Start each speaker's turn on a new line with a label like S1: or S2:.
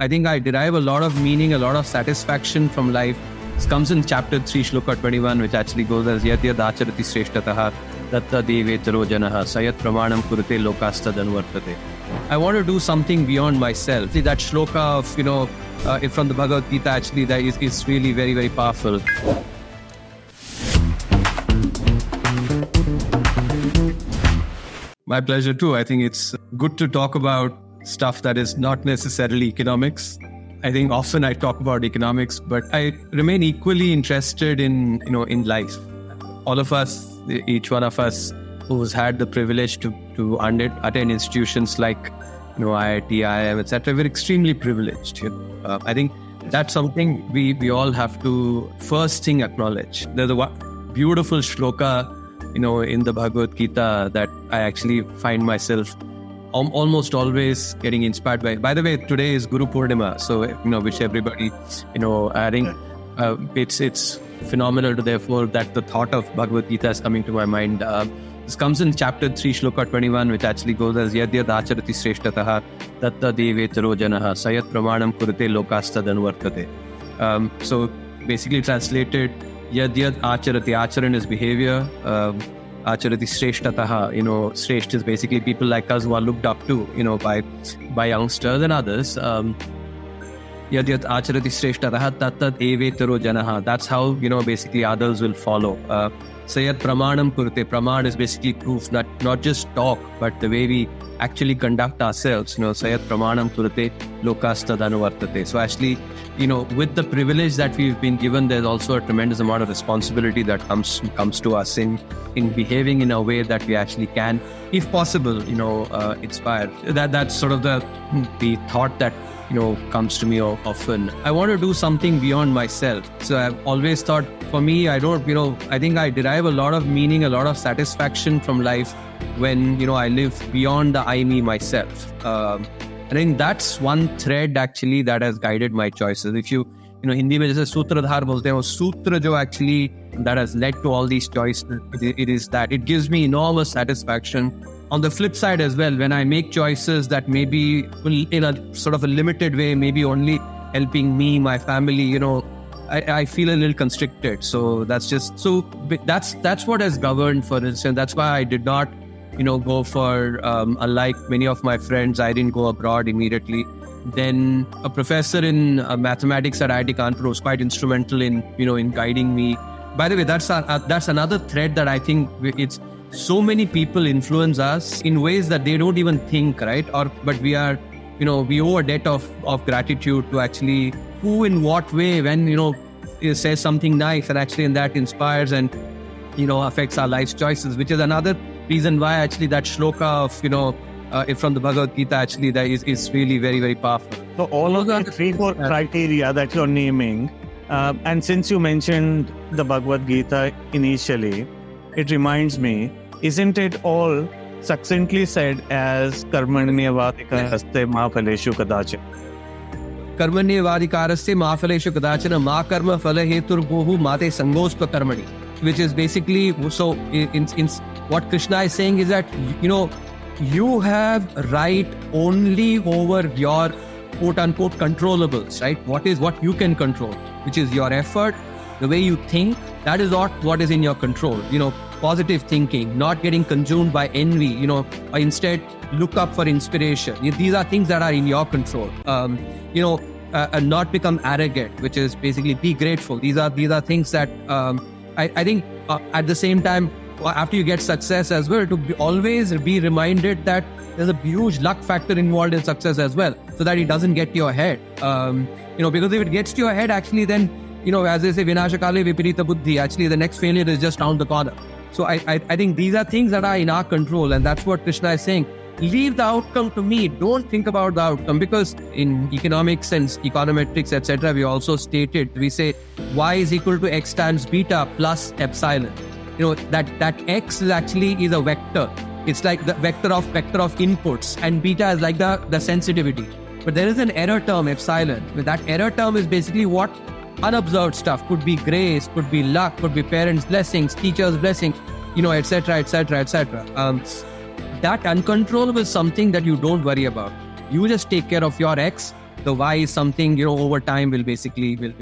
S1: I think I derive a lot of meaning, a lot of satisfaction from life. This comes in chapter 3, shloka 21, which actually goes as yad yad acharati shreshtatah tatta devetaro janah sayat pramanam kurute lokastad anvartate. I want to do something beyond myself. See, that shloka of, from the Bhagavad Gita actually that is really very, very powerful. My pleasure too. I think it's good to talk about stuff that is not necessarily economics. I think often I talk about economics, but I remain equally interested in life. All of us, each one of us who's had the privilege to attend institutions like IIT, IIM, etc., we're extremely privileged. I think that's something we all have to first thing acknowledge. There's a beautiful shloka in the Bhagavad Gita that I actually find myself almost always getting inspired by. By the way, today is Guru Purnima, so wish everybody, I think it's phenomenal to therefore that the thought of Bhagavad Gita is coming to my mind. This comes in chapter 3, shloka 21, which actually goes as yad yad acharati shreshtatah tatta devetaro janah sayat pramanam kurute lokastad anvartate. So basically translated, yad yad acharati, acharan is behavior, acharati shreshtatah, shresht is basically people like us who are looked up to, by youngsters and others. Yad yad acharati shreshtatah tatta devetaro janah. That's how, basically others will follow. Sayat pramanam kurte. Praman is basically proof, not just talk, but the way we actually conduct ourselves. Sayat pramanam kurte lokastad anuvartate. So actually, with the privilege that we've been given, there's also a tremendous amount of responsibility that comes to us in behaving in a way that we actually can, if possible, inspire. That's sort of the thought that comes to me often. I want to do something beyond myself. So I've always thought, for me, I think I derive a lot of meaning, a lot of satisfaction from life when, I live beyond the I, me, myself. I think that's one thread actually that has guided my choices. If you, Hindi mein jaise sutradhar bolte hain, wo sutra jo actually that has led to all these choices, it is that. It gives me enormous satisfaction. On the flip side as well, when I make choices that maybe in a sort of a limited way, maybe only helping me, my family, I feel a little constricted. So that's what has governed, for instance. That's why I did not, go for, unlike many of my friends, I didn't go abroad immediately. Then a professor in mathematics at IIT Kanpur was quite instrumental in guiding me. By the way, that's another thread that I think it's so many people influence us in ways that they don't even think, right? But we are, we owe a debt of gratitude to actually who in what way when, says something nice and actually and that inspires and, affects our life's choices, which is another reason why actually that shloka of, from the Bhagavad Gita actually that is really very, very powerful.
S2: So all of the 3-4 criteria that you're naming, and since you mentioned the Bhagavad Gita initially, it reminds me, isn't it all succinctly said as karmanyavadikaraste ma phaleshu kadachana?
S1: Karmanyavadikaraste ma phaleshu kadachana ma karma phala hetur gohu mate sangospa karmani, which is basically, so in what Krishna is saying is that, you have right only over your quote-unquote controllables, right? What you can control, which is your effort, the way you think. That is not what is in your control. Positive thinking, not getting consumed by envy, or instead look up for inspiration. These are things that are in your control. And not become arrogant, which is basically be grateful. These are things that I think at the same time, after you get success as well, to always be reminded that there's a huge luck factor involved in success as well, so that it doesn't get to your head. Because if it gets to your head, actually then, as they say, vinashakale viparita buddhi, actually the next failure is just around the corner. So I think these are things that are in our control, and that's what Krishna is saying. Leave the outcome to me. Don't think about the outcome, because in economics and econometrics, etc., we also stated, we say y is equal to x times beta plus epsilon. That x is actually a vector. It's like the vector of inputs, and beta is like the sensitivity. But there is an error term, epsilon. That error term is basically what unobserved stuff. Could be grace, could be luck, could be parents' blessings, teachers' blessings, etc., etc., etc. That uncontrollable is something that you don't worry about. You just take care of your X, The why is something, over time will